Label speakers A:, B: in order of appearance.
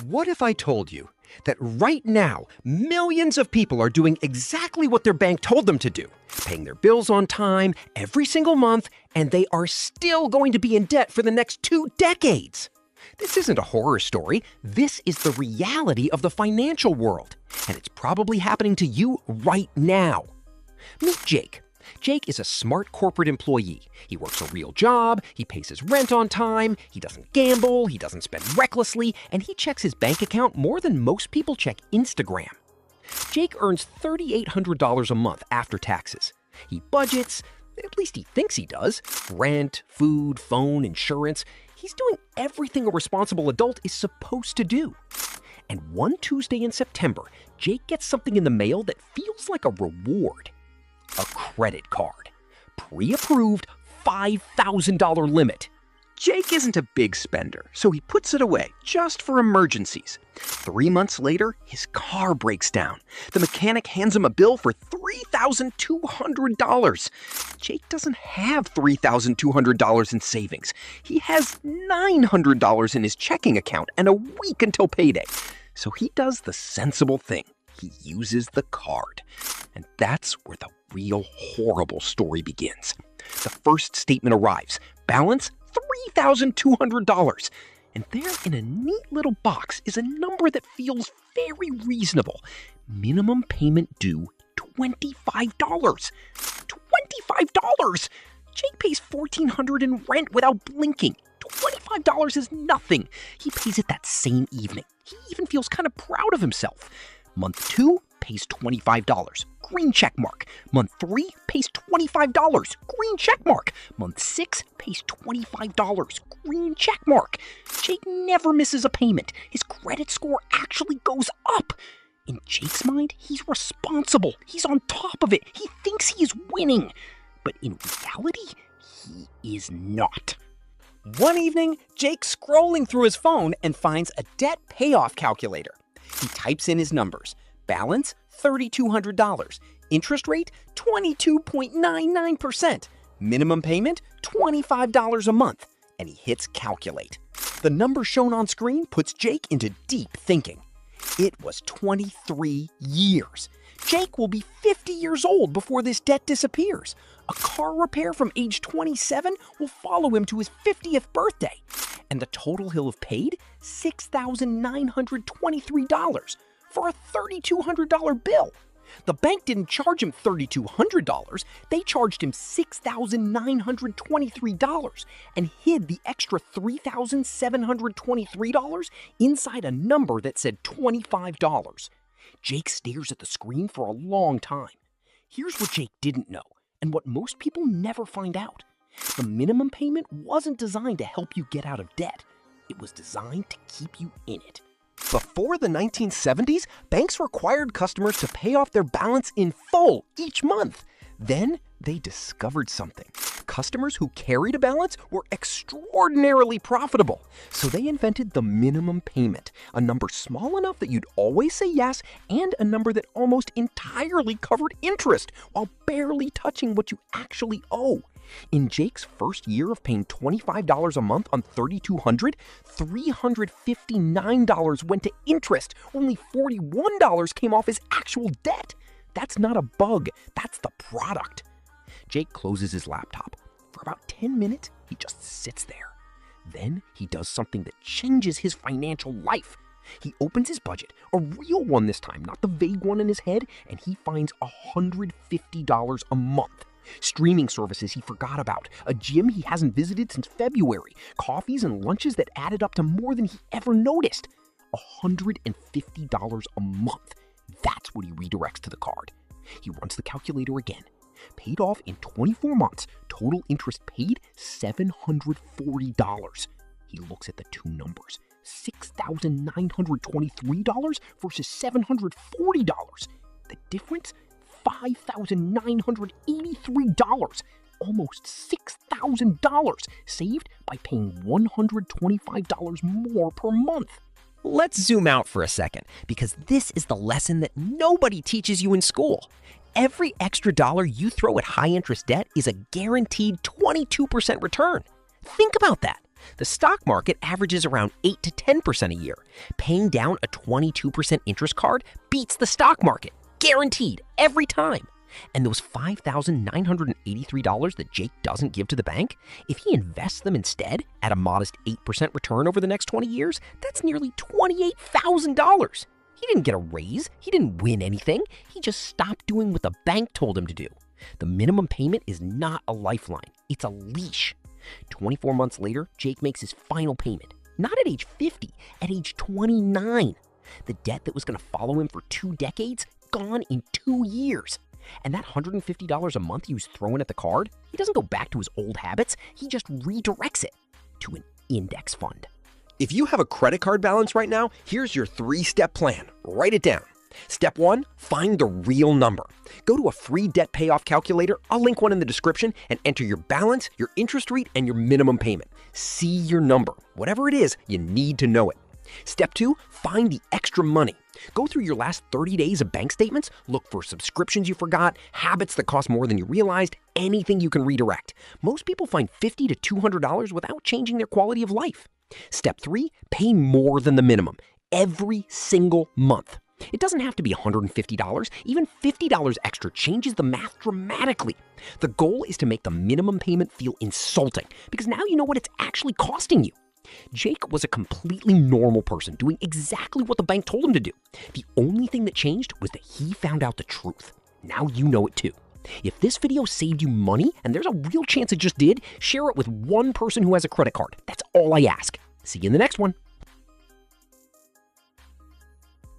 A: What if I told you that right now, millions of people are doing exactly what their bank told them to do, paying their bills on time every single month, and they are still going to be in debt for the next 2 decades? This isn't a horror story. This is the reality of the financial world, and it's probably happening to you right now. Meet Jake. Jake is a smart corporate employee. He works a real job, he pays his rent on time, he doesn't gamble, he doesn't spend recklessly, and he checks his bank account more than most people check Instagram. Jake earns $3,800 a month after taxes. He budgets, at least he thinks he does, rent, food, phone, insurance. He's doing everything a responsible adult is supposed to do. And one Tuesday in September, Jake gets something in the mail that feels like a reward. A credit card. Pre-approved $5,000 limit. Jake isn't a big spender, so he puts it away just for emergencies. 3 months later, his car breaks down. The mechanic hands him a bill for $3,200. Jake doesn't have $3,200 in savings. He has $900 in his checking account and a week until payday. So he does the sensible thing. He uses the card. And that's where the real horrible story begins. The first statement arrives. Balance $3,200. And there in a neat little box is a number that feels very reasonable. Minimum payment due $25. $25! Jake pays $1,400 in rent without blinking. $25 is nothing. He pays it that same evening. He even feels kind of proud of himself. Month 2 pays $25. Green check mark. Month 3 pays $25. Green check mark. Month 6 pays $25. Green check mark. Jake never misses a payment. His credit score actually goes up. In Jake's mind, he's responsible. He's on top of it. He thinks he is winning. But in reality, he is not.
B: One evening, Jake's scrolling through his phone and finds a debt payoff calculator. He types in his numbers. Balance, $3,200. Interest rate, 22.99%. Minimum payment, $25 a month. And he hits calculate. The number shown on screen puts Jake into deep thinking. It was 23 years. Jake will be 50 years old before this debt disappears. A car repair from age 27 will follow him to his 50th birthday. And the total he'll have paid? $6,923 for a $3,200 bill. The bank didn't charge him $3,200. They charged him $6,923 and hid the extra $3,723 inside a number that said $25. Jake stares at the screen for a long time. Here's what Jake didn't know, and what most people never find out. The minimum payment wasn't designed to help you get out of debt. It was designed to keep you in it. Before the 1970s, banks required customers to pay off their balance in full each month. Then they discovered something. Customers who carried a balance were extraordinarily profitable. So they invented the minimum payment, a number small enough that you'd always say yes, and a number that almost entirely covered interest while barely touching what you actually owe. In Jake's first year of paying $25 a month on $3,200, $359 went to interest. Only $41 came off his actual debt. That's not a bug, that's the product. Jake closes his laptop. For about 10 minutes, he just sits there. Then he does something that changes his financial life. He opens his budget, a real one this time, not the vague one in his head, and he finds $150 a month. Streaming services he forgot about, a gym he hasn't visited since February, coffees and lunches that added up to more than he ever noticed. $150 a month. That's what he redirects to the card. He runs the calculator again. Paid off in 24 months, total interest paid $740. He looks at the two numbers, $6,923 versus $740. The difference? $5,983, almost $6,000 saved by paying $125 more per month.
A: Let's zoom out for a second, because this is the lesson that nobody teaches you in school. Every extra dollar you throw at high-interest debt is a guaranteed 22% return. Think about that.
B: The stock market averages around 8 to 10% a year. Paying down a 22% interest card beats the stock market, guaranteed, every time. And those $5,983 that Jake doesn't give to the bank, if he invests them instead at a modest 8% return over the next 20 years, that's nearly $28,000. He didn't get a raise, he didn't win anything, he just stopped doing what the bank told him to do. The minimum payment is not a lifeline, it's a leash. 24 months later, Jake makes his final payment. Not at age 50, at age 29. The debt that was going to follow him for 2 decades, gone in 2 years. And that $150 a month he was throwing at the card, he doesn't go back to his old habits, he just redirects it to an index fund.
A: If you have a credit card balance right now, here's your 3-step plan. Write it down. Step 1, find the real number. Go to a free debt payoff calculator, I'll link one in the description, and enter your balance, your interest rate, and your minimum payment. See your number. Whatever it is, you need to know it. Step 2, find the extra money. Go through your last 30 days of bank statements, look for subscriptions you forgot, habits that cost more than you realized, anything you can redirect. Most people find $50 to $200 without changing their quality of life. Step 3, pay more than the minimum, every single month. It doesn't have to be $150, even $50 extra changes the math dramatically. The goal is to make the minimum payment feel insulting, because now you know what it's actually costing you. Jake was a completely normal person doing exactly what the bank told him to do. The only thing that changed was that he found out the truth. Now you know it too. If this video saved you money, and there's a real chance it just did, share it with one person who has a credit card. That's all I ask. See you in the next one.